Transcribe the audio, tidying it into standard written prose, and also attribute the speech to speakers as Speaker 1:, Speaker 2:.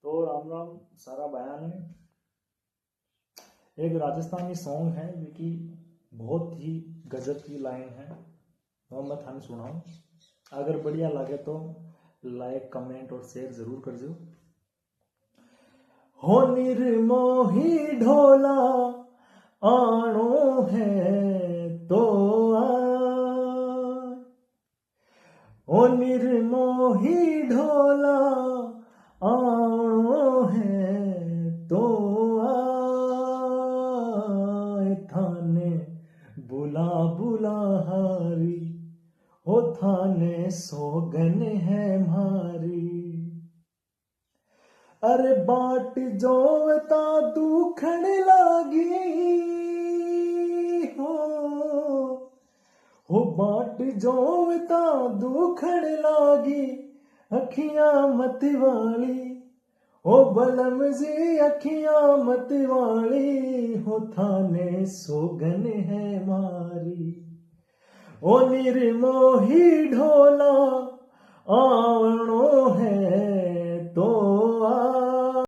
Speaker 1: तो राम राम सारा बयान है। एक राजस्थानी सॉन्ग है जो कि बहुत ही गजब की लाइन है, वो मैं थाने सुनाऊं। अगर बढ़िया लगे तो लाइक कमेंट और शेयर जरूर कर दो। हो निर्मोही ढोला आणो है तो आय, ओ निर्मोही ढोला आणो है तो आय, थाने बुला बुला हारी, हो थाने सोगन है मारी। अरे बाट जोवता दुखण लागी हो बाट जोवता दुखण लागी, अखियां मत वाली हो बलम जी अखियां मत वाली, हो थाने सोगन है मारी। ओ निर्मोही ढोला आवणो